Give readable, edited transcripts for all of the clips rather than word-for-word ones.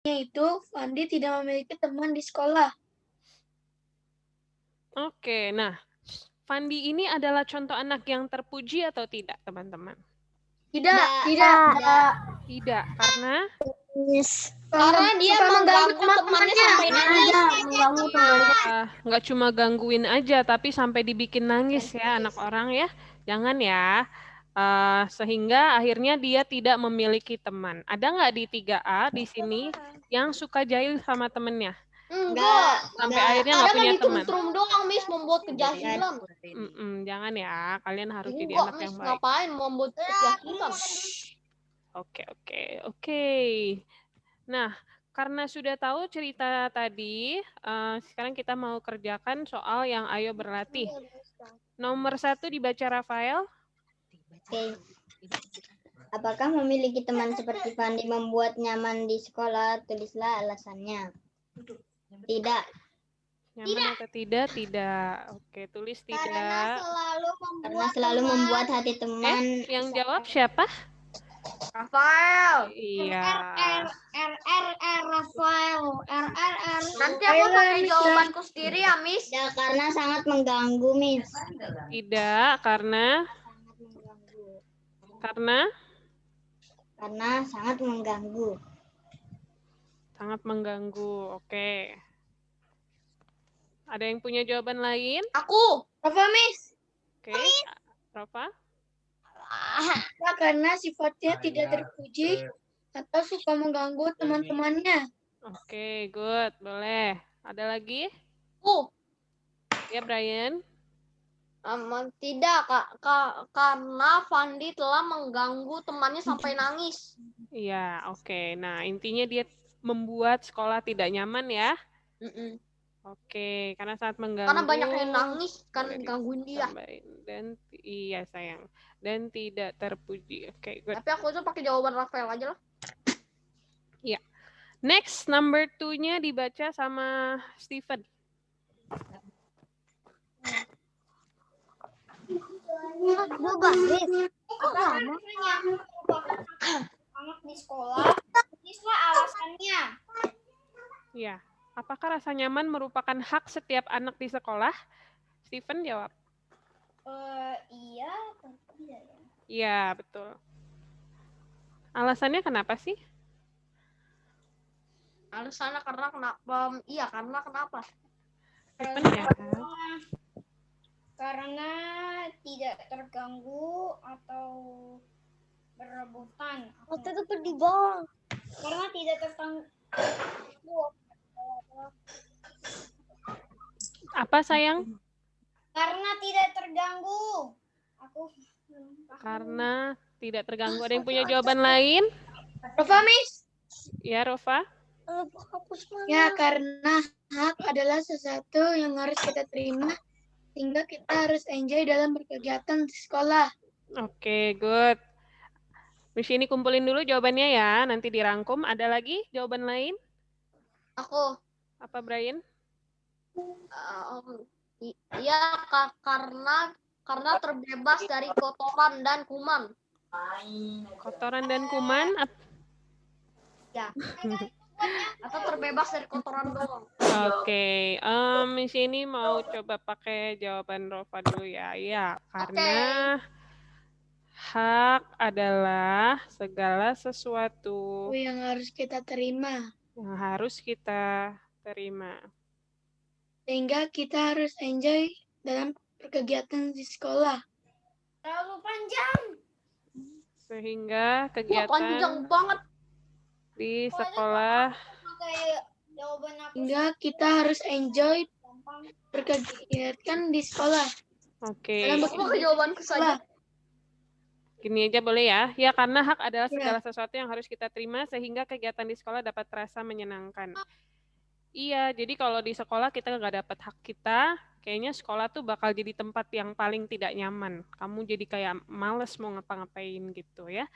Itu Fandi tidak memiliki teman di sekolah. Oke, nah Fandi ini adalah contoh anak yang terpuji atau tidak, teman-teman? Tidak. Tidak, karena Karena dia mengganggu temannya sampai nangis. nggak cuma gangguin aja, tapi sampai dibikin nangis ya anak orang ya. Jangan ya. Sehingga akhirnya dia tidak memiliki teman. Ada nggak di 3A di sini yang suka jahil sama temennya? Enggak. Sampai akhirnya nggak punya teman. Trum doang, Miss, membuat kejahilan. Jangan ya, kalian harus jadi Enggak, anak yang Miss, baik. ngapain membuat kejahilan? Oke. Nah, karena sudah tahu cerita tadi, sekarang kita mau kerjakan soal yang ayo berlatih. Nomor 1 dibaca Rafael. Oke. Apakah memiliki teman seperti Fandi membuat nyaman di sekolah? Tulislah alasannya. Tidak. Nyaman atau tidak? Tidak. Oke, tulis tidak. Karena selalu membuat hati teman. Yang jawab siapa? Rafael. Iya. Rafael. Nanti aku pakai jawabanku sendiri ya, Miss. Tidak, karena sangat mengganggu, Miss. Tidak, karena sangat mengganggu. Sangat mengganggu. Oke. Ada yang punya jawaban lain? Aku. Rafa, Miss. Oke. Rafa? Ya, karena sifatnya tidak terpuji atau suka mengganggu teman-temannya. Oke, good. Boleh. Ada lagi? Ya, Brian. Tidak, karena Fandi telah mengganggu temannya sampai nangis. Iya, oke. Nah, intinya dia membuat sekolah tidak nyaman ya. Oke, karena sangat mengganggu. Karena banyak yang nangis kan gangguin dia. Dan iya sayang. Dan tidak terpuji. Oke, good. Tapi aku tuh pakai jawaban Rafael aja lah. Iya. Next, number 2-nya dibaca sama Steven. Anak di sekolah, tulislah alasannya. Iya. Apakah rasa nyaman merupakan hak setiap anak di sekolah? Steven jawab. Iya atau tidak ya? Iya, betul. Alasannya kenapa sih? Alasannya karena kenapa? Iya, karena kenapa? Steven ya. Karena tidak terganggu atau berebutan. Waktu itu pergi bang. Karena tidak terganggu. Apa sayang? Karena tidak terganggu. Karena tidak terganggu. Ada yang punya jawaban lain? Rafa, Miss? Ya, Rova? Ya, karena hak adalah sesuatu yang harus kita terima, sehingga kita harus enjoy dalam berkegiatan di sekolah. Oke, good. Di sini kumpulin dulu jawabannya ya, nanti dirangkum. Ada lagi jawaban lain? Aku. Apa, Brian? Iya, karena terbebas dari kotoran dan kuman. Kotoran dan kuman? Ya. Atau terbebas dari kotoran doang. Oke, di sini mau coba pakai jawaban Rova dulu ya. Iya, karena hak adalah segala sesuatu yang harus kita terima. Yang harus kita terima. Sehingga kita harus enjoy dalam kegiatan di sekolah. Terlalu panjang. Sehingga kegiatan panjang banget di sekolah. Sehingga kita harus enjoy berkegiatan di sekolah. Oke. Aku jawabanku saja. Gini aja boleh ya? Ya, karena hak adalah segala sesuatu yang harus kita terima sehingga kegiatan di sekolah dapat terasa menyenangkan. Iya, jadi kalau di sekolah kita nggak dapat hak kita, kayaknya sekolah tuh bakal jadi tempat yang paling tidak nyaman. Kamu jadi kayak males mau ngapa-ngapain gitu ya.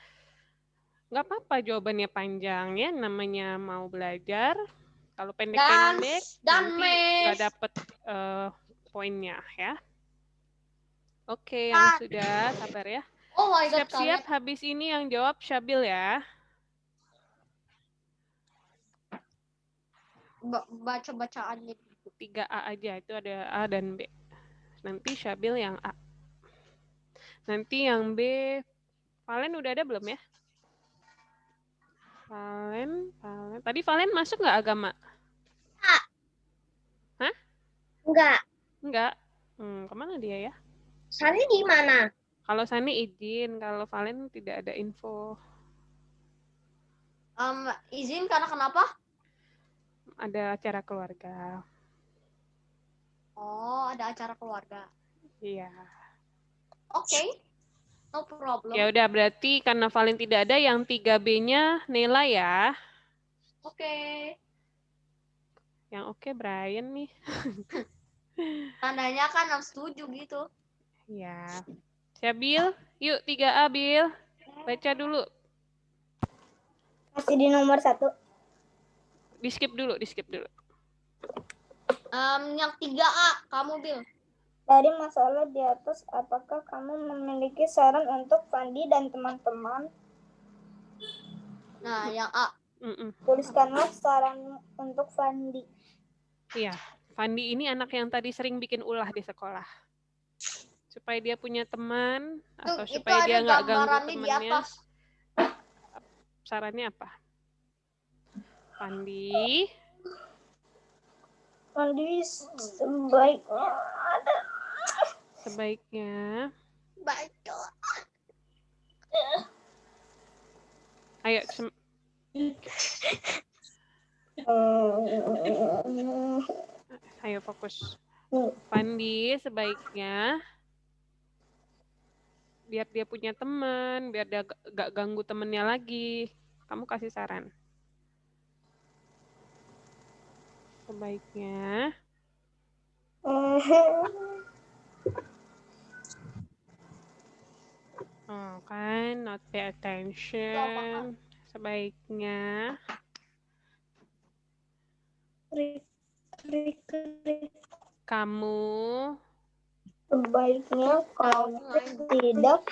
Nggak apa-apa jawabannya panjang ya, namanya mau belajar. Kalau pendek-pendek nanti nggak dapet poinnya ya. Oke, yang sudah sabar ya. Siap-siap habis ini yang jawab Syabil ya. baca-bacaannya. 3A aja, itu ada A dan B. Nanti Syabil yang A. Nanti yang B, Valen udah ada belum ya? Valen. Tadi Valen masuk nggak agama? Hah? Enggak. Kemana dia ya? Sani di mana? Kalau Sani izin, kalau Valen tidak ada info. Izin karena kenapa? Ada acara keluarga. Oh, ada acara keluarga. Iya. Oke. No problem. Ya udah, berarti karena Valen tidak ada, yang 3B-nya Nela ya. Oke. Yang oke Brian nih. Tandanya kan harus setuju gitu. Ya. Syabil, yuk 3A Bil. Baca dulu. Masih di nomor 1. Di skip dulu. Yang 3A, kamu Bil. Dari masalah di atas, apakah kamu memiliki saran untuk Fandi dan teman-teman? Nah, yang A. Tuliskanlah saran untuk Fandi. Iya, Fandi ini anak yang tadi sering bikin ulah di sekolah. Supaya dia punya teman, atau Itu supaya dia ada nggak ganggu gambarannya di temannya. atas. Sarannya apa? Fandi, sebaiknya Baca. ayo ayo fokus. Fandi sebaiknya biar dia punya teman, biar dia gak ganggu temennya lagi. Kamu kasih saran. Sebaiknya kan not pay attention. Sebaiknya kamu tidak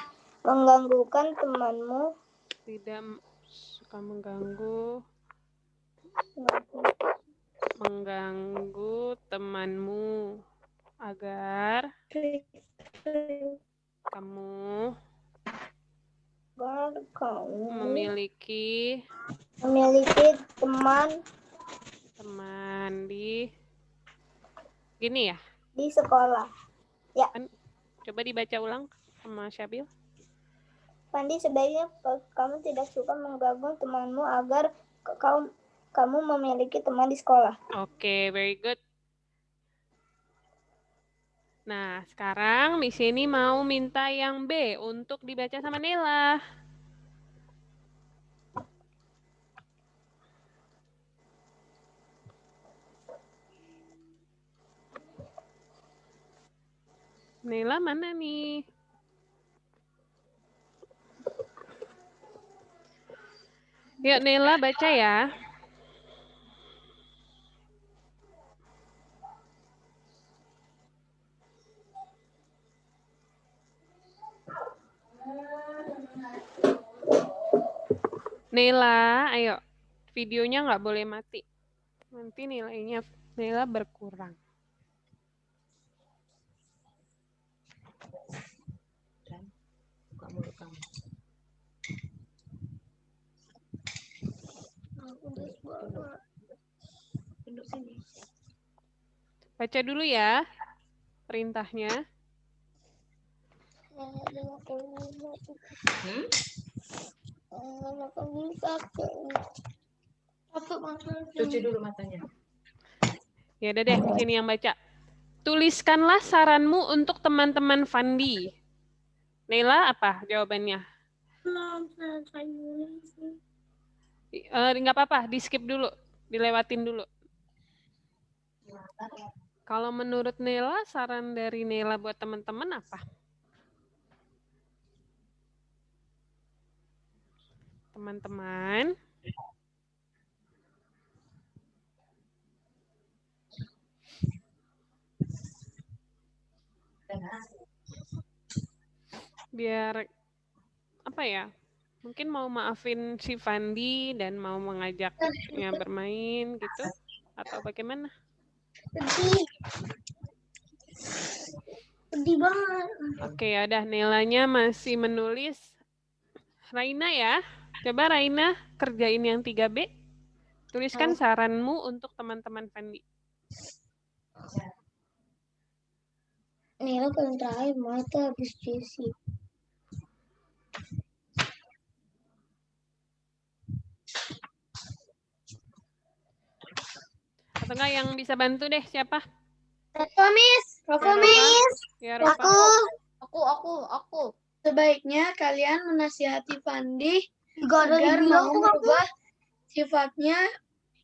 mengganggukan temanmu. tidak suka mengganggu temanmu agar kamu memiliki teman di gini ya di sekolah. Coba dibaca ulang sama Syabil. Fandi, sebaiknya kamu tidak suka mengganggu temanmu agar kamu memiliki teman di sekolah. Oke, very good. Nah, sekarang di sini mau minta yang B untuk dibaca sama Nela. Nela mana nih? Yuk Nela baca ya. Nela, ayo. Videonya nggak boleh mati. Nanti nilainya Nela berkurang. Baca dulu ya perintahnya. Cuci dulu matanya. Ya udah deh, di sini yang baca. Tuliskanlah saranmu untuk teman-teman Fandi. Nela apa jawabannya? Nggak apa-apa, di skip dulu, dilewatin dulu. Kalau menurut Nela, saran dari Nela buat teman-teman apa? Teman-teman. Biar apa ya? Mungkin mau maafin si Fandi dan mau mengajaknya bermain gitu. Atau bagaimana? Sedih. Sedih banget. Oke, ya udah nilainya masih menulis. Raina ya. Coba Raina kerjain yang 3B. Tuliskan saranmu untuk teman-teman Fandi. Nila paling terakhir mata habis Jesse. Atau enggak yang bisa bantu deh siapa? Roko, Miss. Ya, Ropa. Aku. Sebaiknya kalian menasihati Fandi agar mau merubah sifatnya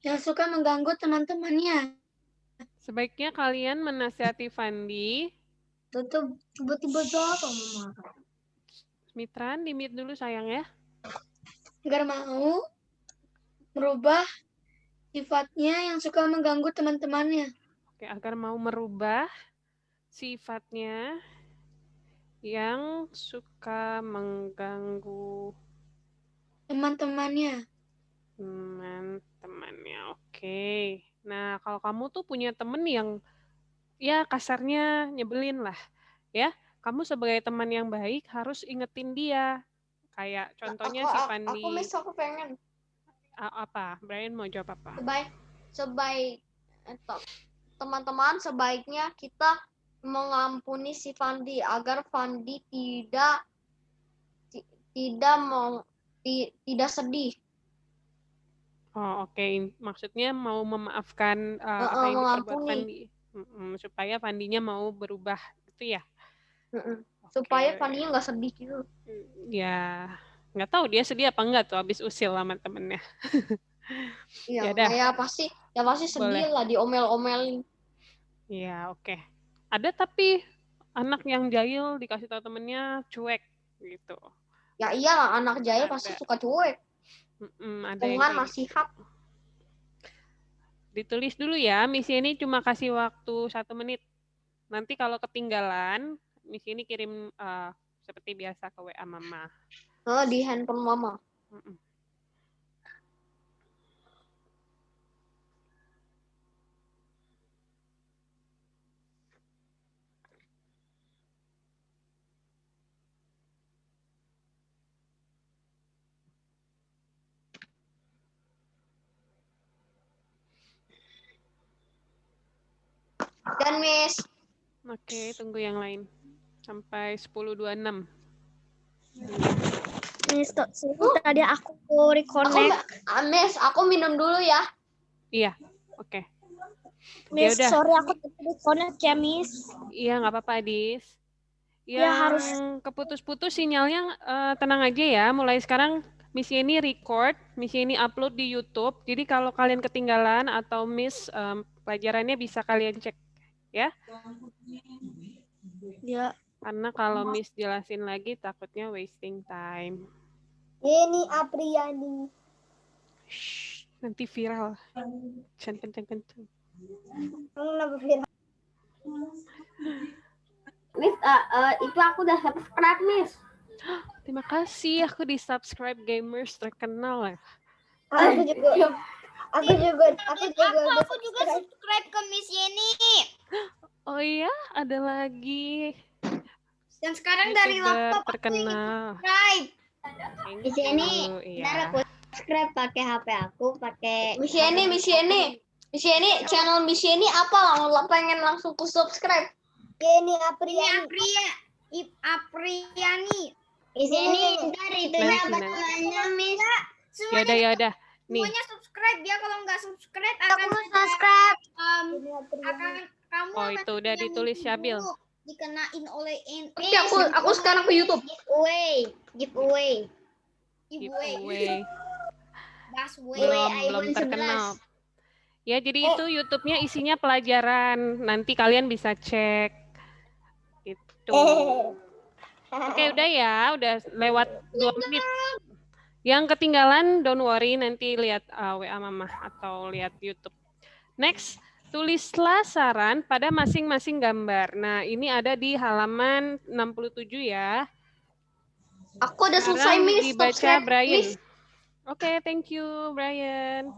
yang suka mengganggu teman-temannya. Sebaiknya kalian menasihati Fandi. Tiba-tiba jawab Mama. Mitran, di-mute dulu sayang ya. Agar mau merubah sifatnya yang suka mengganggu teman-temannya. Oke, agar mau merubah sifatnya yang suka mengganggu Teman-temannya. teman-temannya. Oke. Nah, kalau kamu tuh punya temen yang ya kasarnya nyebelin lah. Ya, kamu sebagai teman yang baik harus ingetin dia. Kayak contohnya si Fandi. Aku pengen. Apa? Brian mau jawab apa? Teman-teman sebaiknya kita mengampuni si Fandi agar Fandi tidak sedih. Oh, oke. Maksudnya mau memaafkan apa yang diperbuat Fandi. Supaya Fandinya mau berubah gitu ya. Supaya Fandinya nggak sedih gitu. Ya, nggak tahu dia sedih apa enggak tuh habis usil sama temennya. Iya, Ya pasti sedih boleh. lah diomelin. Iya, oke. Ada tapi anak yang jahil dikasih tahu temennya cuek gitu. Ya iyalah anak jahil pasti suka cuek. Ada yang Dengan kayak nasihat. ditulis dulu ya. Misi ini cuma kasih waktu 1 menit. Nanti kalau ketinggalan, misi ini kirim seperti biasa ke WA Mama. Di handphone Mama. Dan Miss. Oke, tunggu yang lain. Sampai 10.26. Miss, tadi aku reconnect. Miss, aku minum dulu ya. Iya, oke. Miss, Yaudah. sorry aku reconnect ya, Miss. Iya, nggak apa-apa, Adis. Ya, harus keputus-putus sinyalnya tenang aja ya. Mulai sekarang misi ini record, misi ini upload di YouTube. Jadi kalau kalian ketinggalan atau miss pelajarannya bisa kalian cek ya. Ya. Karena kalau miss jelasin lagi takutnya wasting time. Ini Apriani. Shh, nanti viral. Kenceng. Kenapa viral? Miss, itu aku udah subscribe, Miss. Terima kasih, aku di subscribe gamers terkenal ya. Aku juga subscribe ke Miss Yeni. Oh iya, ada lagi. Dan sekarang YouTuber dari laptop terkenal. subscribe. Di sini, Iya. ntar aku subscribe pakai HP aku, pakai. Miss Yeni, channel Miss Yeni apa lah pengen langsung ku subscribe. ini Apriani. Di sini, ntar itunya apa Nanti. namanya, Miss? Yaudah. Nih, Semuanya subscribe ya, kalau nggak subscribe Aku akan mau subscribe. akan kamu Oh, akan itu udah yang ditulis Syabil. dikenain oleh Oke, aku sekarang ke YouTube. Giveaway. giveaway. Busway. belum iPhone terkenal. Ya, jadi itu YouTube-nya isinya pelajaran. Nanti kalian bisa cek. Gitu. Oke, udah ya. Udah lewat 2 menit. Yang ketinggalan, don't worry. Nanti lihat WA Mama atau lihat YouTube. Next, tulislah saran pada masing-masing gambar. Nah, ini ada di halaman 67 ya. Aku udah selesai, Sekarang Miss. dibaca Subscribe, Brian. Miss. Oke, thank you, Brian.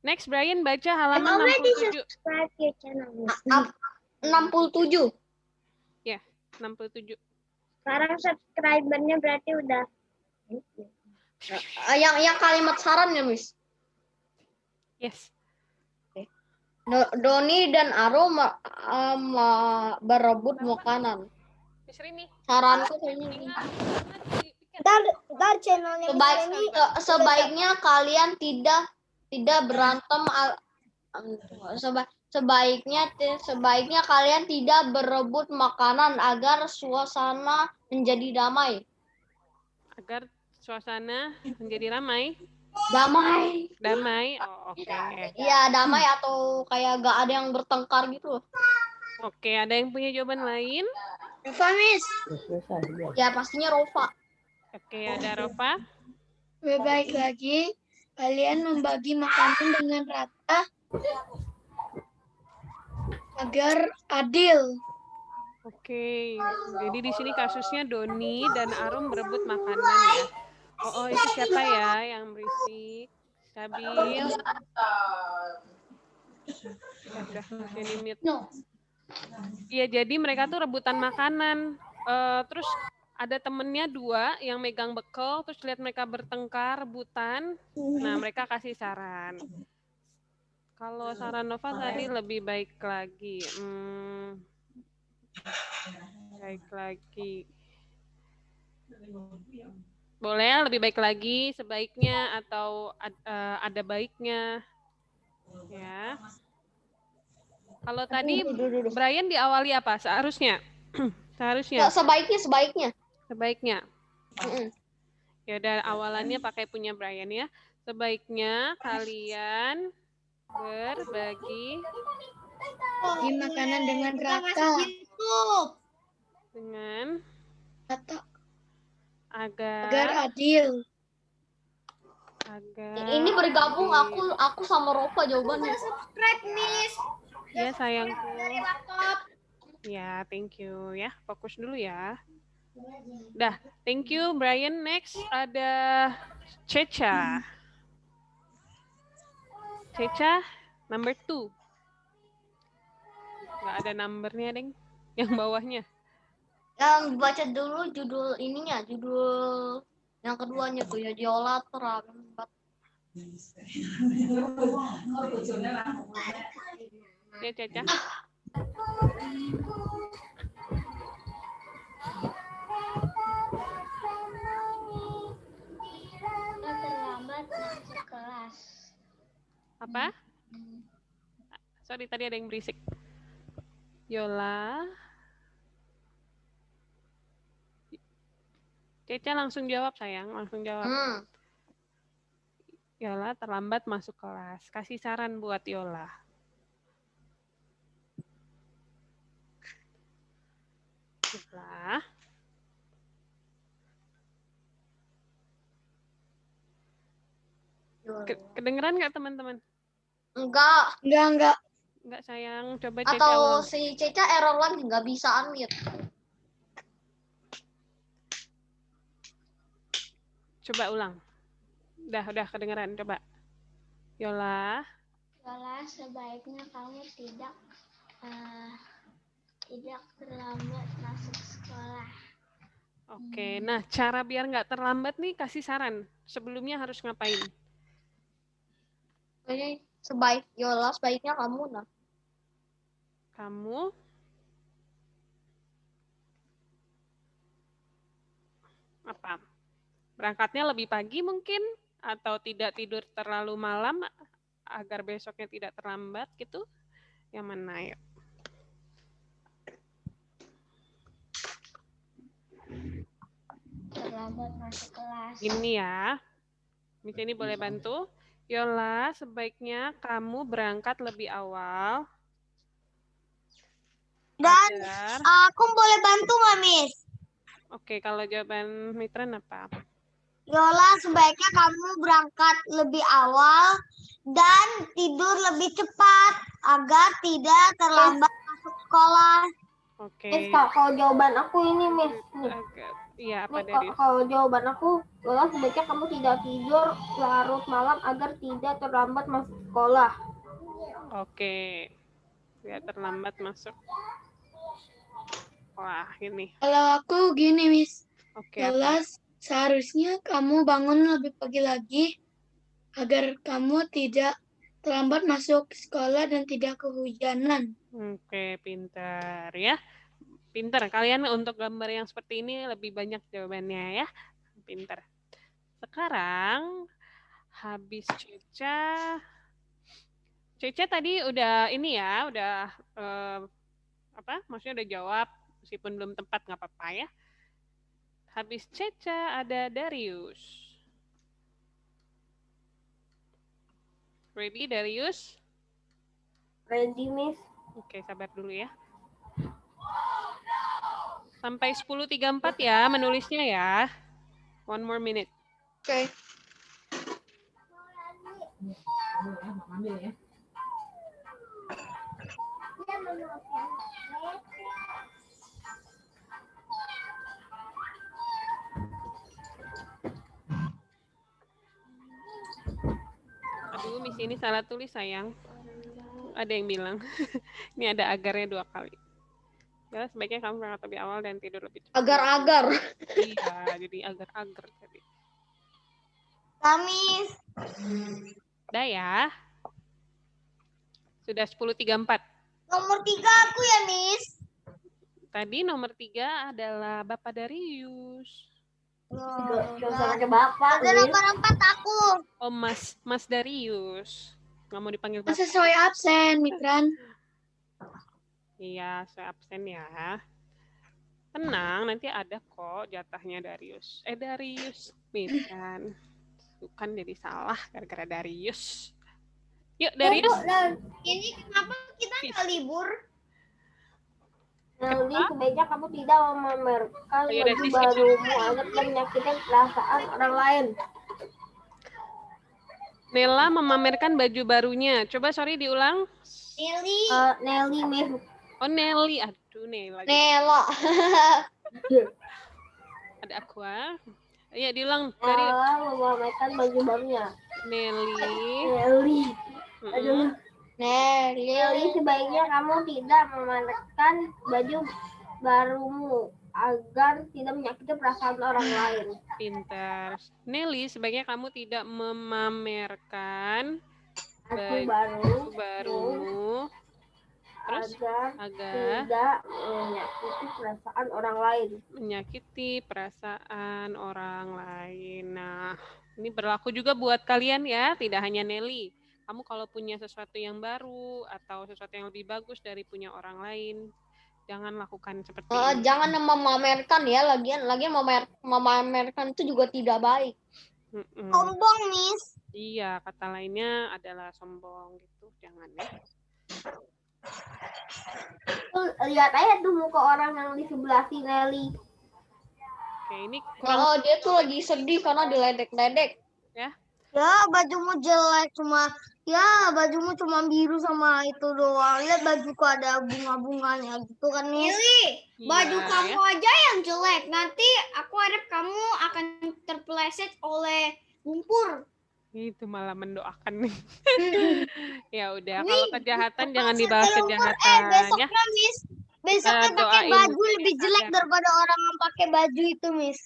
Next, Brian baca halaman 67. Subscribe your channel, Miss. 67. Ya, 67. Sekarang subscribernya berarti udah. Yang kalimat saran ya, Miss. Yes. Doni dan Arum berebut makanan. Miss Rini. Saranku ini. Ntar channelnya Miss Rini Sebaiknya kalian tidak berantem. Sebaiknya kalian tidak berebut makanan agar suasana menjadi damai. Agar suasana menjadi ramai. Damai. Damai. Oh, oke. Iya, damai atau kayak gak ada yang bertengkar gitu. Oke, ada yang punya jawaban lain? Rova, Miss. Ya pastinya Rova. Oke, ada Rova. Lebih baik lagi kalian membagi makanan dengan rata agar adil. Oke, jadi di sini kasusnya Doni dan Arum berebut makanan ya. Oh, itu siapa ya yang berisik? Sabil. Udah, jadi mute. Iya, jadi mereka tuh rebutan makanan. Terus ada temennya 2 yang megang bekal, terus lihat mereka bertengkar, rebutan. Nah, mereka kasih saran. Kalau saran Nova tadi lebih baik lagi. Baik lagi. Boleh lebih baik lagi, sebaiknya atau ada baiknya. Ya. Kalau tadi Brian diawali apa? Seharusnya. Seharusnya. Sebaiknya. Sebaiknya. Ya udah, awalannya pakai punya Brian ya. Sebaiknya kalian berbagi makanan dengan rata. Dengan Rata agar adil. Ini bergabung aku sama Rova jawabannya. Subscribe, Miss. Ya sayangku. Dari laptop. Ya, thank you ya. Fokus dulu ya. Dah, thank you Brian. Next ada Ceca. Ceca number 2. Nggak ada numbernya, Deng. Yang bawahnya. Yang baca dulu judul ininya, judul yang keduanya tuh ya, Yola terlambat. Ya, Ceca. Terlambat masuk kelas. Apa? Sorry, tadi ada yang berisik. Yola. Ceca langsung jawab, sayang. Langsung jawab. Yola terlambat masuk kelas. Kasih saran buat Yola. Yola. Kedengeran nggak teman-teman? Enggak. Enggak, sayang. Coba Ceca Atau ulang. si Ceca error lagi, nggak bisa unmute. Coba ulang. Udah kedengeran. Coba. Yola. Yola, sebaiknya kamu tidak terlambat masuk sekolah. Oke, nah cara biar nggak terlambat nih kasih saran. Sebelumnya harus ngapain? Jadi sebaiknya kamu Kamu apa? Berangkatnya lebih pagi mungkin atau tidak tidur terlalu malam agar besoknya tidak terlambat gitu. Yang mana ya? Terlambat masuk kelas. Ini ya. Miss ini boleh bantu? Yola, sebaiknya kamu berangkat lebih awal. Dan aku boleh bantu nggak, Miss? Oke, kalau jawaban Mitran apa? Yola, sebaiknya kamu berangkat lebih awal dan tidur lebih cepat agar tidak terlambat masuk sekolah. Oke. Miss, kalau jawaban aku ini, Miss. Iya, apa Nih, dari kalau jawaban aku, Lola sebaiknya kamu tidak tidur larut malam agar tidak terlambat masuk sekolah. Oke. Tidak terlambat masuk. Wah, ini. Kalau aku gini, Miss. Oke, apa? Jelas seharusnya kamu bangun lebih pagi lagi agar kamu tidak terlambat masuk sekolah dan tidak kehujanan. Oke, pintar ya. Pintar. Kalian untuk gambar yang seperti ini lebih banyak jawabannya ya. Pintar. Sekarang habis Ceca tadi udah ini ya, udah maksudnya udah jawab meskipun belum tepat nggak apa-apa ya. Habis Ceca ada Darius. Ready Darius? Ready, Miss? Oke, sabar dulu ya. Sampai 10.34 ya menulisnya ya. One more minute. Oke. Ambil ya. Aduh, Miss ini salah tulis sayang. Ada yang bilang. Ini ada agarnya 2 kali. Ya, sebaiknya kamu berangkat lebih awal dan tidur lebih cepat. Agar-agar. Iya, jadi agar-agar tadi. Kamis. Udah ya. Sudah 10.34. Nomor 3 aku ya, Miss. Tadi nomor 3 adalah Bapak Darius. Gak usah pakai bapak, Ada Miss. nomor 4 aku. Oh, Mas Darius. Nggak mau dipanggil Bapak. Sesuai absen, Mitran. Iya, saya absen ya. Tenang, nanti ada kok jatahnya Darius. Darius. Kan. Bukan jadi salah gara-gara Darius. Yuk, Darius. Ini kenapa kita nggak libur? Nanti sebaiknya kamu tidak memamerkan Oh, iya, baju Sis. barumu agar tidak menyakitkan perasaan orang lain. Nela memamerkan baju barunya. Coba sorry diulang. Nelly. Nelly, Miss. Oh, Nelly. Aduh, Nela. Nela. Ada Aqua. Iya, diulang. Dari Nela memamerkan baju barunya. Nelly. Nelly. Mm-mm. Aduh. Nelly, sebaiknya kamu tidak memamerkan baju barumu agar tidak menyakiti perasaan orang lain. Pintar. Nelly, sebaiknya kamu tidak memamerkan Baju baju barumu. Terus agar agar tidak menyakiti perasaan orang lain. menyakiti perasaan orang lain. Nah, ini berlaku juga buat kalian ya, tidak hanya Nelly. Kamu kalau punya sesuatu yang baru atau sesuatu yang lebih bagus dari punya orang lain, jangan lakukan seperti ini. Jangan memamerkan ya, lagian memamerkan itu juga tidak baik. Mm-mm. Sombong, Miss. Iya, kata lainnya adalah sombong gitu, jangan ya. Tuh, lihat aja tuh muka orang yang di sebelah si Nelly. Oke, ini Kalau dia tuh lagi sedih karena diledek-ledek. Ya, bajumu jelek cuma bajumu cuma biru sama itu doang. Lihat bajuku ada bunga-bunganya gitu kan, Miss. Baju Iya, kamu ya. aja yang jelek. Nanti aku harap kamu akan terpeleset oleh lumpur. Itu malah mendoakan nih. Ya udah, kalau kejahatan jangan dibalas kejahatan ya. Besoknya, Miss. Besoknya pakai Doain baju supaya lebih jelek sadar. daripada orang yang pakai baju itu, Miss.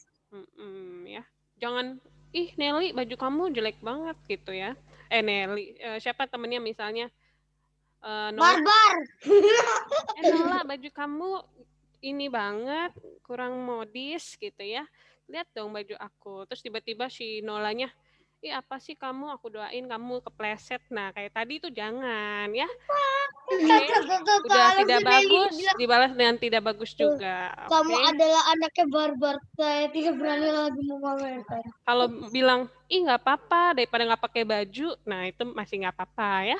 Ya. Jangan Nelly baju kamu jelek banget gitu ya. Nelly, siapa temennya misalnya? Nola, Barbar. Nola, baju kamu ini banget, kurang modis gitu ya. Lihat dong baju aku. Terus tiba-tiba si Nolanya, apa sih kamu, aku doain kamu kepleset. Nah, kayak tadi itu jangan ya. Oke. Udah tidak bagus, dibalas dengan tidak bagus juga. Kamu Oke. adalah anaknya barbar. Saya tidak berani lagi memamerkan. Kalau bilang, nggak apa-apa daripada nggak pakai baju, nah itu masih nggak apa-apa ya.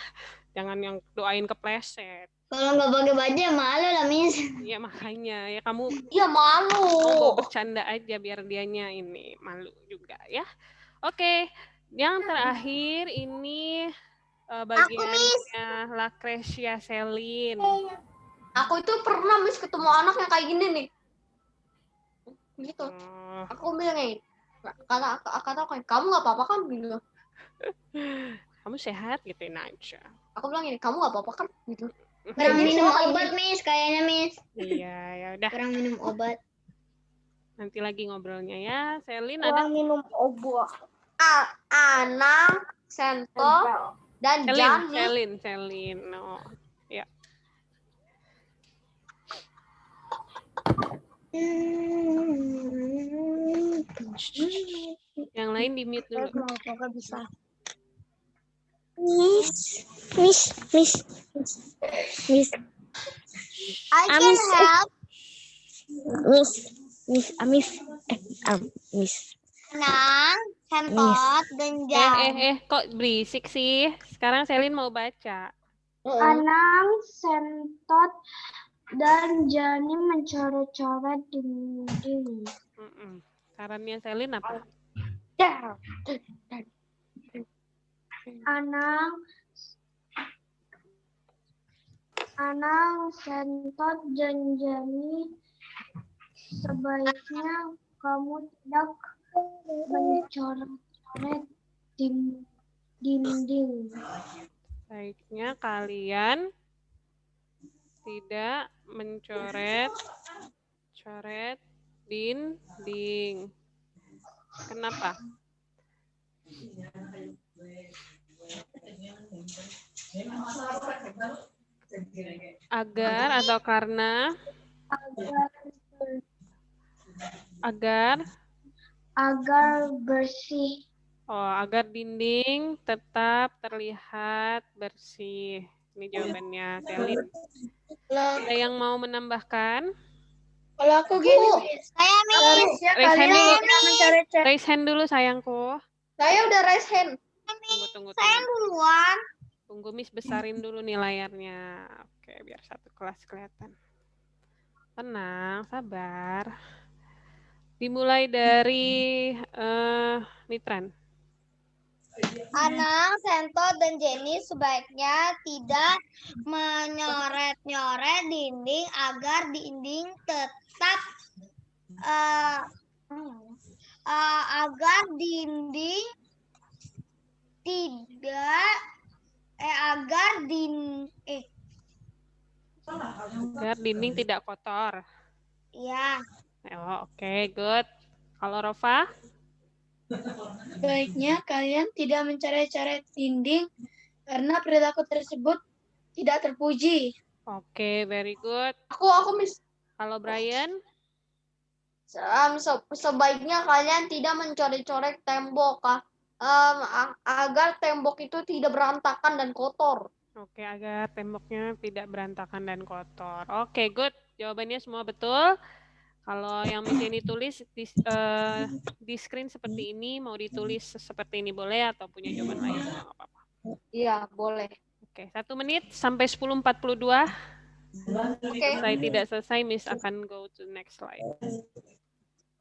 Jangan yang doain kepleset. Kalau nggak pakai baju ya malu lah, Miss. Ya makanya ya kamu Dia malu. mau bercanda aja biar dianya ini malu juga ya. Oke, yang terakhir ini bagiannya Lacrecia Selin. Aku itu pernah Miss ketemu anak yang kayak gini nih. gitu. Oh. Aku bilangin, kata aku, kamu nggak apa-apa kan gitu. Kamu sehat gituin aja. Aku bilang ini, kamu nggak apa-apa kan gitu. Kurang minum obat, Miss. Kayaknya, Miss. Iya, ya udah. Kurang minum obat. Nanti lagi ngobrolnya ya. Selin ada? Kurang minum obat. Anang, Sento, dan Jani. Selin. Oh, ya. Yang lain di mute dulu. Semoga bisa. Miss. I can help. Miss. Nang, Sentot, dan Jan. Kok berisik sih? Sekarang Selin mau baca. Anang, Sentot, dan Jani mencoret-coret dinding. Sarannya Selin apa? Anang, Sentot, dan Jani, sebaiknya kamu tidak mencoret-coret dinding. Baiknya kalian tidak mencoret-coret dinding. Kenapa? Agar atau karena? Agar bersih. Oh, agar dinding tetap terlihat bersih. Ini jawabannya, Selin. Ada yang mau menambahkan? Kalau aku gini, Miss. Saya, Miss. Harusnya Raise hand kalian dulu. tidak mencari-cari. Raise hand dulu, sayangku. Saya udah raise hand. Tunggu. Saya duluan. Tunggu, Miss besarin dulu nih layarnya. Oke, biar satu kelas kelihatan. Tenang, sabar. Dimulai dari Mitran. Anang, Sentot, dan Jenny sebaiknya tidak menyoret-nyoret dinding agar dinding tetap agar dinding tidak agar dinding tidak kotor. ya. Oh, oke, good. Kalau Rova? Baiknya kalian tidak mencoret-coret dinding karena perilaku tersebut tidak terpuji. Oke, very good. Aku Miss. Kalau Brian? Sebaiknya kalian tidak mencoret-coret tembok, agar tembok itu tidak berantakan dan kotor. Oke, agar temboknya tidak berantakan dan kotor. Oke, good. Jawabannya semua betul. Kalau yang Miss ini tulis di screen seperti ini, mau ditulis seperti ini boleh atau punya jawaban lain? Nggak apa-apa. Iya, boleh. Oke, 1 menit sampai 10.42. Oke. Saya tidak selesai, Miss akan go to next slide.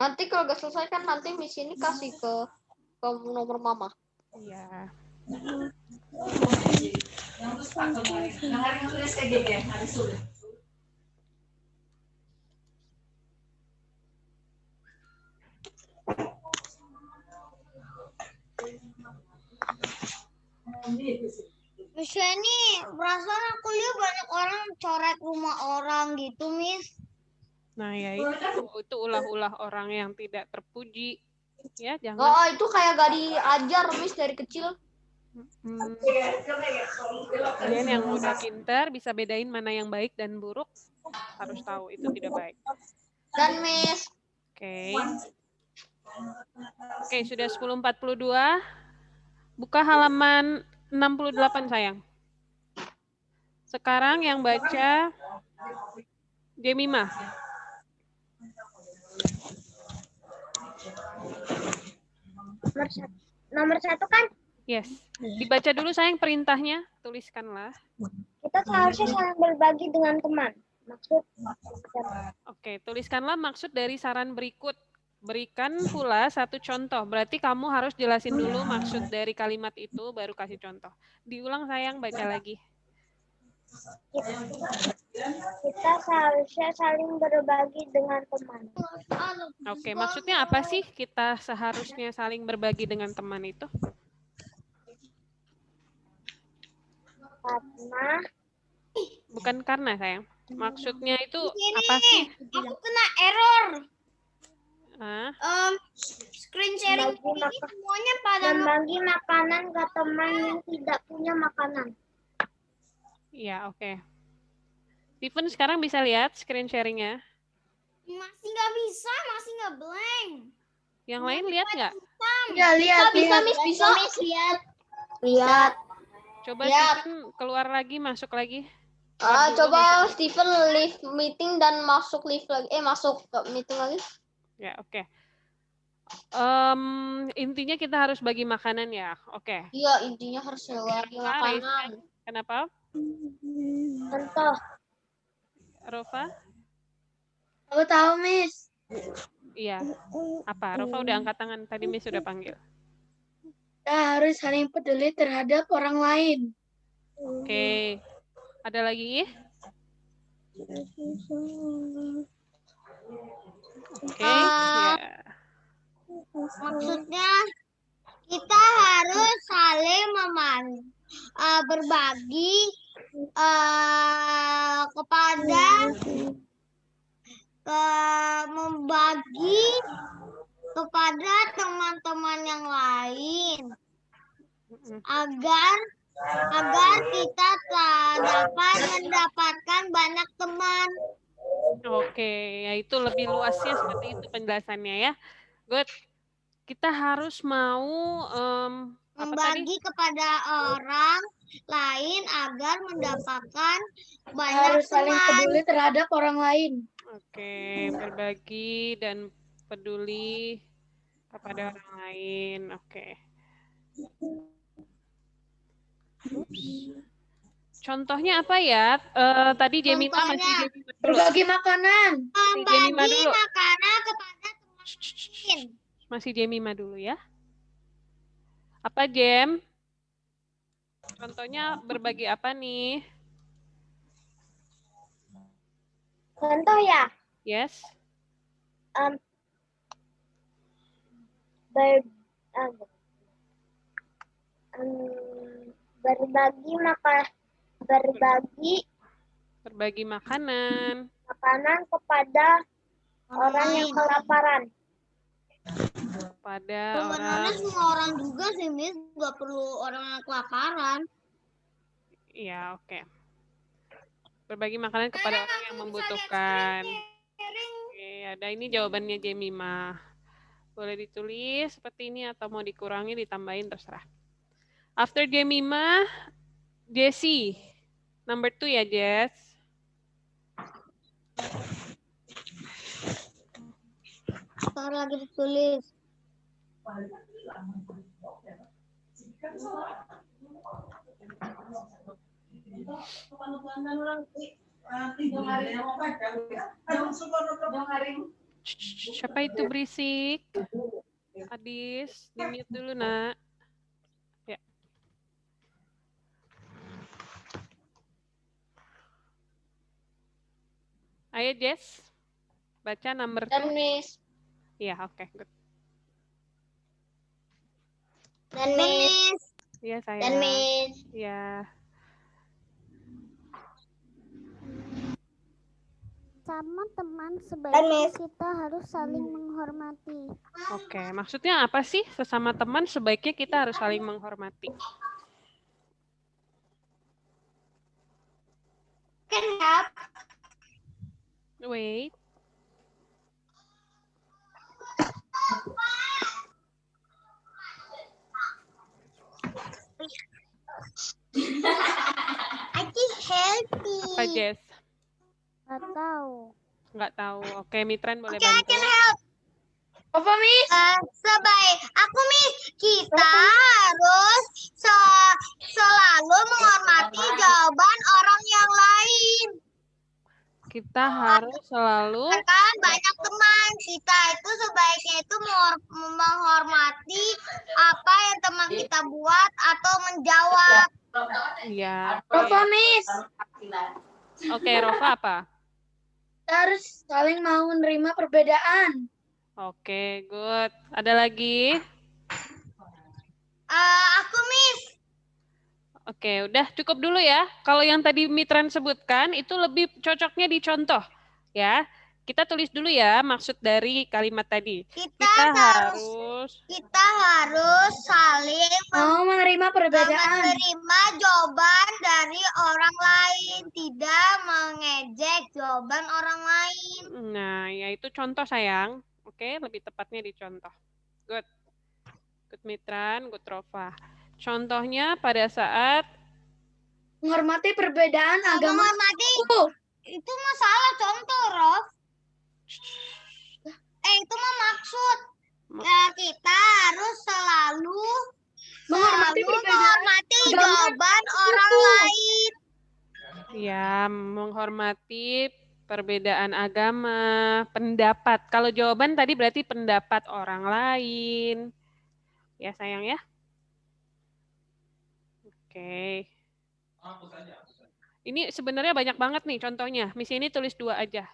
Nanti kalau gak selesai kan nanti Miss ini kasih ke nomor mama. Iya. Miss ini perasaan aku lihat banyak orang coret rumah orang gitu, Miss. Nah, ya itu ulah-ulah orang yang tidak terpuji. Ya, jangan. Oh, itu kayak gak diajar Miss dari kecil. Kalian yang udah pintar bisa bedain mana yang baik dan buruk, harus tahu itu tidak baik. Dan Miss. Oke, sudah 10.42. Buka halaman 68, sayang. Sekarang yang baca Jemimah. Nomor 1 kan? Yes. Dibaca dulu sayang perintahnya, tuliskanlah. Kita seharusnya saling berbagi dengan teman. Maksud. Oke, tuliskanlah maksud dari saran berikut. Berikan pula satu contoh. Berarti kamu harus jelasin dulu maksud dari kalimat itu, baru kasih contoh. Diulang sayang, baca lagi. Kita seharusnya saling berbagi dengan teman. Oke, maksudnya apa sih kita seharusnya saling berbagi dengan teman itu? Karena Bukan karena, sayang. Maksudnya itu apa sih? Aku kena error. Ah, Screen sharing Bagi ini semuanya pada membagi makanan ke teman yang tidak punya makanan. iya, oke. Steven sekarang bisa lihat screen sharing-nya. masih nggak bisa, masih nggak blank. Yang lain lihat nggak? Ya, lihat, Bisa, lihat. Miss, bisa. Lihat. Lihat. Coba Lihat. Steven keluar lagi, masuk lagi. Coba Steven leave meeting dan masuk leave lagi. Masuk ke meeting lagi. Ya, oke. Intinya kita harus bagi makanan ya. Oke. Iya, intinya harus bagi makanan. Kenapa? Contoh, Rova? Aku tahu, Miss. Iya. Apa? Rova udah angkat tangan. Tadi Miss sudah panggil. Kita harus saling peduli terhadap orang lain. Oke. Ada lagi? Oke. Ya. Maksudnya kita harus saling berbagi kepada membagi kepada teman-teman yang lain agar kita dapat mendapatkan banyak teman. Oke, ya itu lebih luasnya seperti itu penjelasannya ya. Good. Kita harus mau apa tadi? Membagi kepada orang lain agar mendapatkan banyak Harus saling teman. peduli terhadap orang lain. Oke, berbagi dan peduli kepada orang lain. Oke. Ups. Contohnya apa ya? Tadi Jemima masih Contohnya, Jemima dulu. Berbagi makanan. Jemima Membagi dulu. makanan kepada teman lain. Masih Jemima dulu ya. Apa Jem? Contohnya berbagi apa nih? contoh ya, Yes. Berbagi makanan. makanan kepada orang yang kelaparan. Pada Sebenarnya orang. semua orang juga sih, Miss. Nggak perlu orang yang kelaparan. Iya, oke. Berbagi makanan kepada orang yang membutuhkan. Oke, ada ini jawabannya Jemima. Boleh ditulis seperti ini atau mau dikurangi, ditambahin, terserah. After Jemima, Jessie. Number 2 ya, Jess. Ntar lagi ditulis. Siapa itu berisik? Adis, di-mute dulu, Nak. Ya. Ayo, Jess. Baca number 2. Dan Miss. Iya, oke, good. Dan Miss. Iya, saya. Dan Miss. Iya. Sama teman sebaiknya kita harus saling menghormati. Oke, maksudnya apa sih? Sesama teman sebaiknya kita harus saling menghormati. Can help. Wait. I can help you. Apa, Jess? Gak tahu. Nggak tahu. Oke, Mitran boleh Oke, I bantu. can help. Apa, Miss? Miss, kita harus selalu menghormati jawaban orang yang lain. Kita harus selalu Kan banyak teman kita itu sebaiknya itu menghormati apa yang teman kita buat atau menjawab. ya. Apa, Miss? Oke, Rofa apa? Kita harus saling mau menerima perbedaan. Oke, good. Ada lagi? Aku, Miss. Oke, udah cukup dulu ya. Kalau yang tadi Mitran sebutkan itu lebih cocoknya dicontoh, ya. Kita tulis dulu ya maksud dari kalimat tadi. Kita harus saling Mau menerima perbedaan. menerima jawaban dari orang lain, tidak mengejek jawaban orang lain. Nah, yaitu contoh sayang. Oke, lebih tepatnya dicontoh. Good. Good Mitran, good Rofa. Contohnya pada saat Menghormati perbedaan agama. Menghormati itu masalah contoh, Rof. Itu mah maksud. Kita harus selalu Menghormati perbedaan menghormati agama. jawaban orang lain. ya menghormati perbedaan agama, pendapat. Kalau jawaban tadi berarti pendapat orang lain. Ya sayang ya. Oke. Ini sebenarnya banyak banget nih contohnya. Miss ini tulis 2 aja.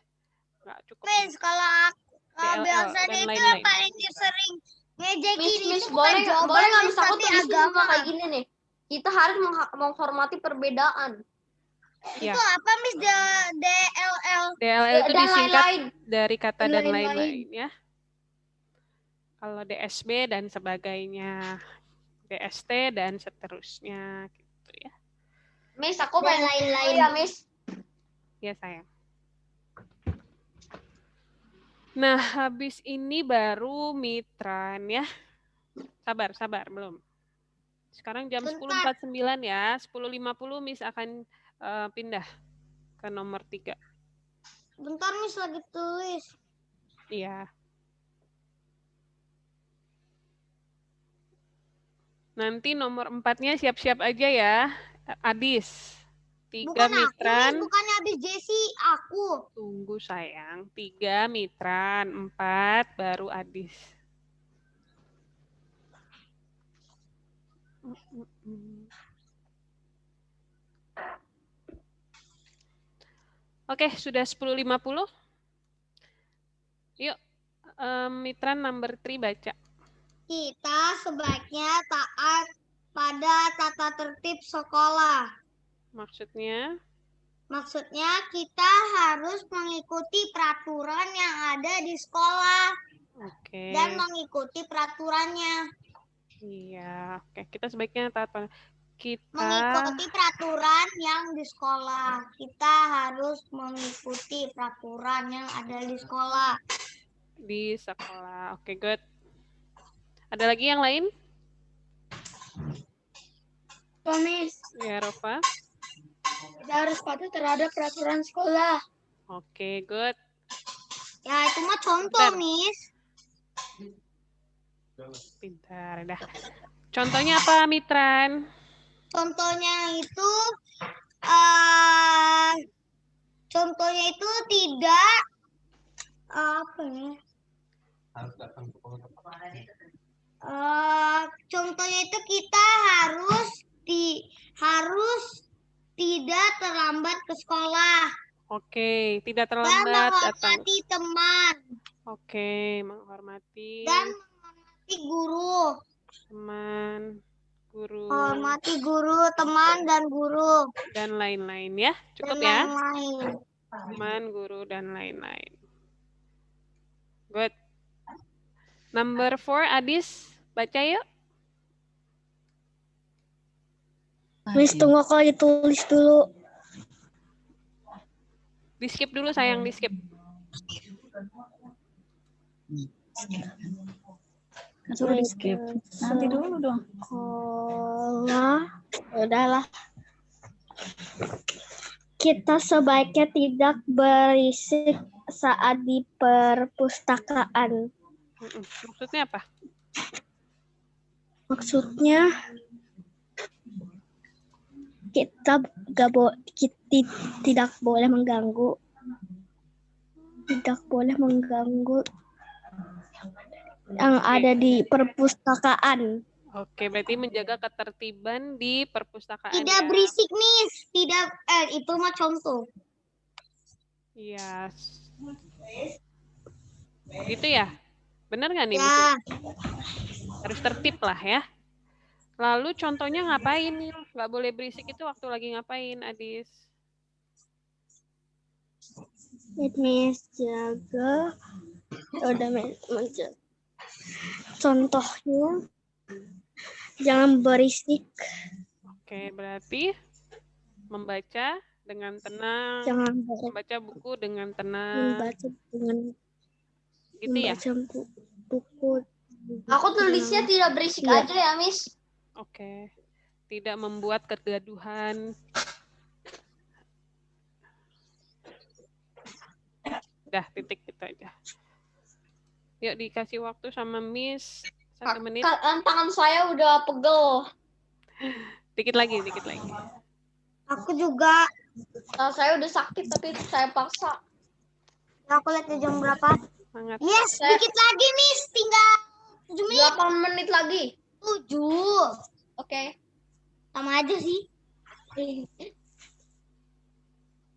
Nggak cukup. Miss, kalau DLL biasanya dan itu lain-lain. yang paling sering ngejekin Miss, itu bukan jawaban, boleh nggak Miss, Miss, aku tapi tulis agama. kayak gini nih. Kita harus menghormati perbedaan. Ya. Itu apa, Miss? DLL. DLL itu Dan disingkat lain-lain. dari kata Dan dan lain-lain. lain-lain ya. Kalau DSB dan sebagainya. DST dan seterusnya gitu ya. Miss, aku Dan pengen lain-lain. ya, Miss. Ya sayang. Nah, habis ini baru Mitran ya. Sabar belum. Sekarang jam Bentar. 10.49 ya. 10.50 Miss akan pindah ke nomor 3. Bentar, Miss, lagi tulis. Iya. Nanti nomor 4-nya siap-siap aja ya. Adis. 3 Bukan aku, Mitran. Miss. Bukannya habis Jesse, aku. Tunggu sayang. 3 Mitran, 4 baru Adis. Oke, sudah 10.50. Yuk, Mitran number 3 baca. Kita sebaiknya taat pada tata tertib sekolah. Maksudnya? Maksudnya kita harus mengikuti peraturan yang ada di sekolah Oke. dan mengikuti peraturannya. Iya, oke. Kita sebaiknya taat pada Mengikuti peraturan yang di sekolah. Kita harus mengikuti peraturan yang ada di sekolah. Di sekolah. Oke, good. Ada lagi yang lain? Miss, Ya, Rofa. kita harus patuh terhadap peraturan sekolah. Oke, good. Ya, itu mah contoh, Bentar. Miss. Pintar, dah. Contohnya apa, Mitran? Contohnya itu tidak apa ya? Contohnya itu kita harus tidak terlambat ke sekolah Oke, tidak dan terlambat datang. menghormati teman Oke, menghormati dan menghormati guru. teman, guru, Menghormati guru, teman dan guru dan lain-lain ya. Cukup dan ya. lain-lain. Teman, guru, dan lain-lain. Good. Number 4, Adis. Baca yuk. Miss, tunggu kalau ditulis dulu. Di-skip dulu sayang, di-skip. Suruh di skip. Nanti dulu dong. Sekolah, udahlah. Kita sebaiknya tidak berisik saat di perpustakaan. Maksudnya apa? Maksudnya kita tidak boleh mengganggu. Tidak boleh mengganggu yang ada di perpustakaan. Oke, berarti menjaga ketertiban di perpustakaan. Tidak ya. berisik, Miss. Tidak, itu mah contoh. Iya. Gitu ya? Benar nggak nih? Miss? Ya, Harus tertib lah ya. Lalu contohnya ngapain nih? Nggak boleh berisik itu waktu lagi ngapain, Adis? Miss jaga. Udah menjaga. Contohnya jangan berisik. Oke, berarti membaca dengan tenang, Jangan membaca buku dengan tenang, membaca dengan gitu ya? membaca buku. Aku tulisnya tidak berisik Iya. aja ya, Miss. Oke, tidak membuat kegaduhan. Udah, titik itu aja. Yuk dikasih waktu sama Miss 1 menit. Tangan saya udah pegel. Dikit lagi, dikit lagi. aku juga. Tangan saya udah sakit tapi saya paksa. Aku lihat jam berapa. Semangat. Yes, dikit lagi, Miss. Tinggal 7 menit. 8 menit lagi. 7. Oke. Sama aja sih.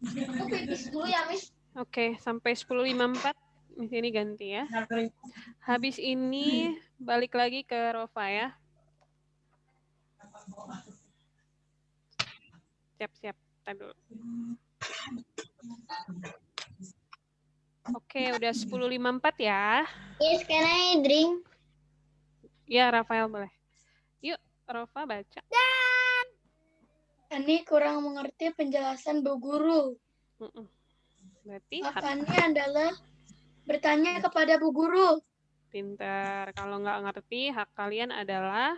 Aku pipis dulu ya, Miss. Oke, sampai 10.54. Miss ini ganti ya. Habis ini balik lagi ke Rova ya. Siap-siap. Tadi dulu. Oke, udah 10.54 ya. Yes, can I drink? Ya, Rafael boleh. Yuk, Rova baca. Ani kurang mengerti penjelasan Bu Guru. Berarti Makanya adalah bertanya kepada Bu Guru. pinter. Kalau nggak ngerti, hak kalian adalah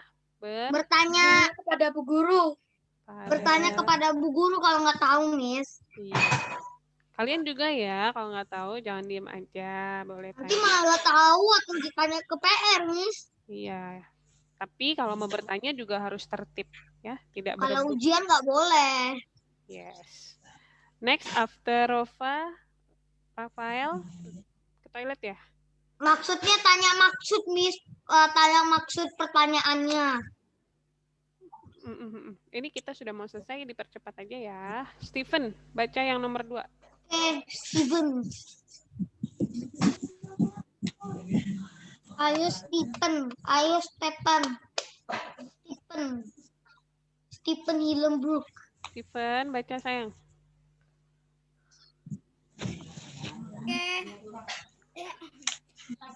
Bertanya Kepada Bu Guru. bertanya kepada Bu Guru kalau nggak tahu, Miss. Iya. Kalian juga ya, kalau nggak tahu jangan diem aja, boleh Nanti tanya. malah nggak tahu atau ditanya ke PR, Miss. Iya. Tapi kalau mau bertanya juga harus tertib ya, tidak Kalau berebut. ujian nggak boleh. Yes. Next after Rova, Rafael ke toilet ya? Maksudnya tanya maksud, Miss. Tanya maksud pertanyaannya. Ini kita sudah mau selesai, dipercepat aja ya. Steven, baca yang nomor 2. Steven. Ayo Stephen. Ayo Stephen. Stephen Hillenbrook. Steven, baca sayang. Oke.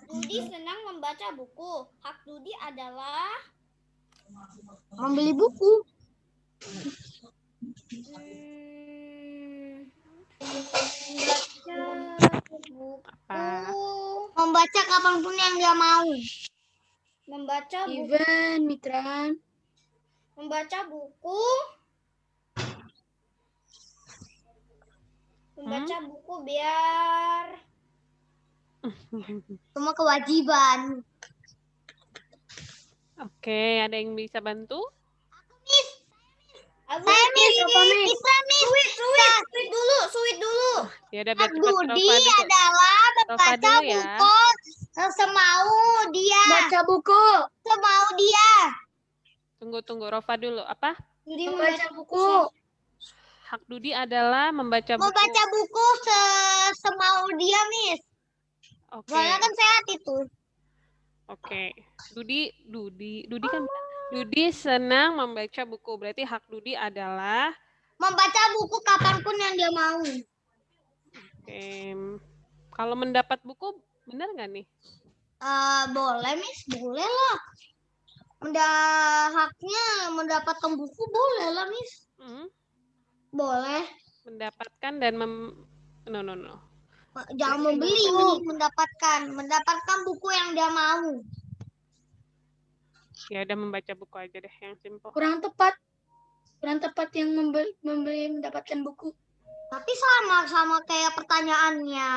Dudi senang membaca buku. Hak Dudi adalah Membeli buku. membaca buku. Apa? Membaca kapanpun yang dia mau. Membaca buku. Ivan, Mitran. Membaca buku. Membaca buku biar Semua kewajiban. Oke, ada yang bisa bantu? aku Saya Miss. Bisa, Miss. sweet dulu. Ya udah biar Hak cepat ke Dudi Rova dulu. adalah membaca dulu ya. buku semau dia. Baca buku. Semau dia. Tunggu Rova dulu. Apa? Dudi Membaca buku. Hak Dudi adalah membaca buku. Membaca buku semau dia, Miss. Oke. Soalnya kan sehat itu. Oke. Dudi kan benar. Dudi senang membaca buku. Berarti hak Dudi adalah Membaca buku kapanpun yang dia mau. oke. Kalau mendapat buku benar nggak nih? Boleh, Miss. Boleh lah. Haknya mendapatkan buku boleh lah, Miss. Boleh. Mendapatkan dan no. Jangan membeli, mendapatkan buku yang dia mau. Ya udah membaca buku aja deh yang simple. Kurang tepat yang membeli mendapatkan buku. Tapi sama kayak pertanyaannya.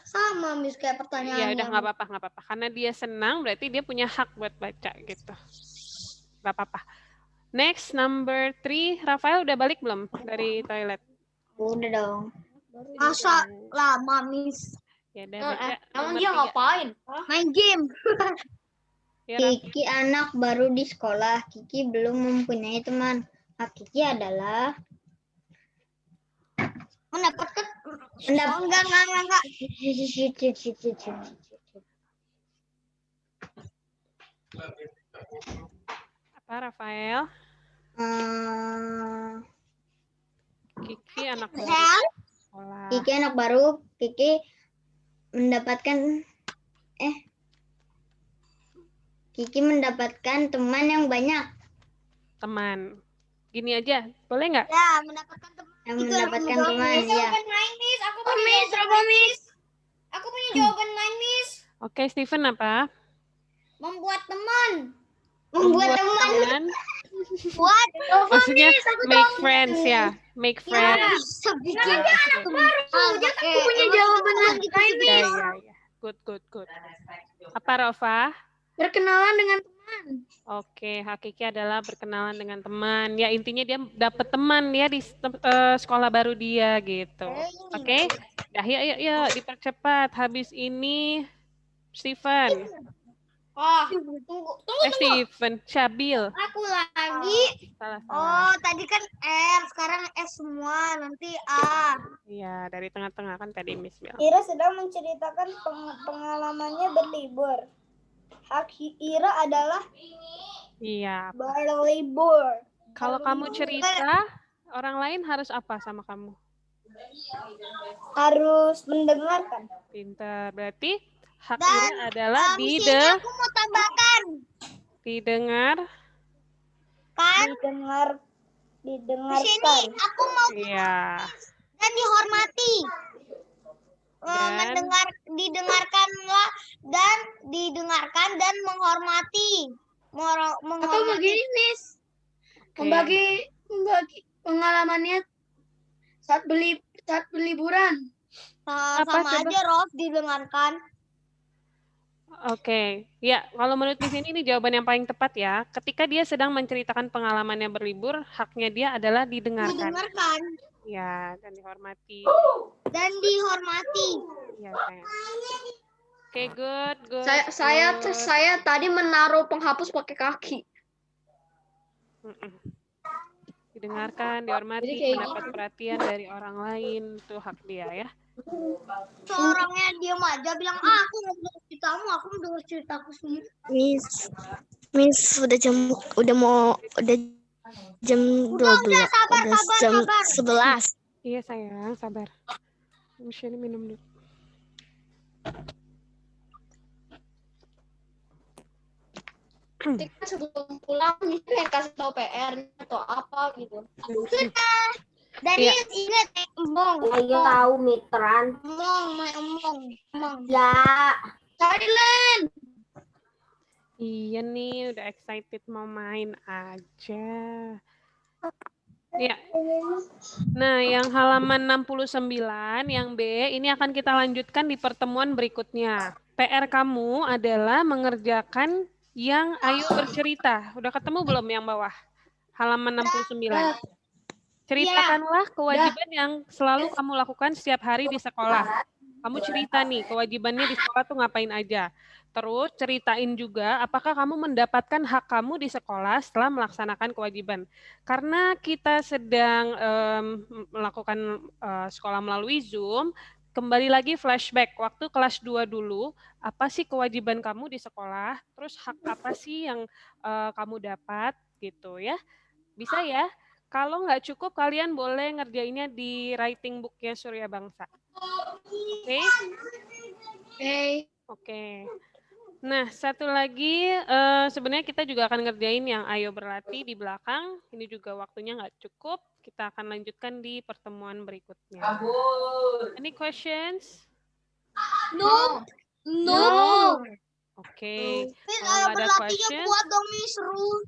Sama, Miss, kayak pertanyaannya. Ya udah nggak apa-apa. Karena dia senang berarti dia punya hak buat baca gitu. Nggak apa-apa. Next number 3, Rafael udah balik belum dari toilet? Udah dong. Masa lama, Miss? Ya udah baca Emang nomor dia 3. ngapain? Main game. Ya, Raffi. Kiki anak baru di sekolah. Kiki belum mempunyai teman. Hak Kiki adalah mendapatkan enggak. Apa, Rafael? Kiki anak baru sekolah. Kiki anak baru. Kiki mendapatkan teman yang banyak. Teman. Gini aja, boleh nggak? Ya, mendapatkan teman ya. Jawaban lain, Miss. Aku punya jawaban lain. Aku punya jawaban lain, Miss. Oke, Steven apa? Membuat teman. Membuat teman. What? Maksudnya make friends ya, make friends. Aku punya jawaban lagi. Ya. Good. Apa, Rova? Berkenalan dengan teman. Oke, Hakiki adalah berkenalan dengan teman. Ya, intinya dia dapat teman ya di sekolah baru dia gitu. Oke? Dah, yuk, dipercepat. Habis ini Steven. Oh, tunggu. Steven, Syabil. Aku lagi. Salah. Oh, tadi kan R, sekarang S semua, nanti A. Iya, dari tengah-tengah kan tadi Miss bilang. Ira sedang menceritakan pengalamannya berlibur. Hak Ira adalah Iya. berlibur. Kalau kamu cerita, orang lain harus apa sama kamu? Harus mendengarkan. Pintar. Berarti hak Dan, Ira adalah Di sini aku mau tambahkan didengar. kan. Di Didengarkan. sini aku mau Iya. dan dihormati. Dan Didengarkan dan menghormati. Atau begini, Miss. Oke. Membagi pengalamannya saat berliburan. Apa Sama coba? aja, Rof, didengarkan. Oke, ya kalau menurut di sini ini jawaban yang paling tepat ya. Ketika dia sedang menceritakan pengalamannya berlibur, haknya dia adalah didengarkan. Didengarkan Ya, dan dihormati. dan dihormati. Ya, sayang. Oke, good. Saya tadi menaruh penghapus pakai kaki. Mm-mm. Didengarkan, dihormati, Jadi kayak mendapat perhatian dari orang lain, itu hak dia ya. Seorangnya diam aja bilang, aku mau dengar ceritamu, aku mau dengar ceritaku sendiri. Miss udah jam 12. Sabar. 11. Iya sayang, sabar. Michelle minum dulu. Nanti kan sebelum pulang gitu yang kasih tahu PR atau apa gitu. Dan Iya. ingat, emong. Ayo tahu mitran. Emong. Ya. Silent. Iya nih, udah excited mau main aja. Ya. Nah, yang halaman 69, yang B, ini akan kita lanjutkan di pertemuan berikutnya. PR kamu adalah mengerjakan yang ayo bercerita. Udah ketemu belum yang bawah? Halaman 69. Ceritakanlah kewajiban yang selalu kamu lakukan setiap hari di sekolah. Kamu cerita nih, kewajibannya di sekolah tuh ngapain aja. Terus ceritain juga apakah kamu mendapatkan hak kamu di sekolah setelah melaksanakan kewajiban. Karena kita sedang melakukan sekolah melalui Zoom, kembali lagi flashback waktu kelas 2 dulu, apa sih kewajiban kamu di sekolah, terus hak apa sih yang kamu dapat gitu ya. Bisa ya? Kalau nggak cukup, kalian boleh ngerjainnya di writing book-nya Surya Bangsa. Oke? Oke. Nah, satu lagi, sebenarnya kita juga akan ngerjain yang ayo berlatih di belakang. Ini juga waktunya nggak cukup. Kita akan lanjutkan di pertemuan berikutnya. Any questions? No. Oke. Miss, Kalau ayo nggak ada berlatihnya questions, buat dong, Miss, seru.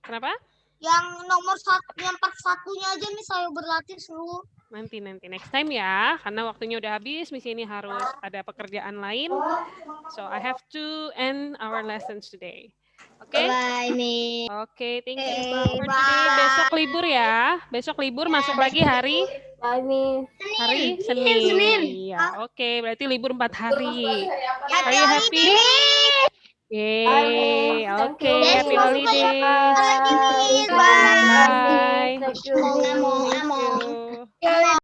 kenapa? Yang nomor 1, yang part 1-nya aja, Miss, ayo berlatih seru. Nanti next time ya, karena waktunya udah habis, Miss ini harus ada pekerjaan lain. So I have to end our lessons today. Oke? Bye, Miss. Oke, thank you for today. Besok libur ya. Besok libur masuk lagi hari Senin. Iya, oke, berarti libur 4 hari. Are you happy? Yeay, Thank oke, you. happy holiday. Lagi, Miss. Bye. Thank you. Thank you.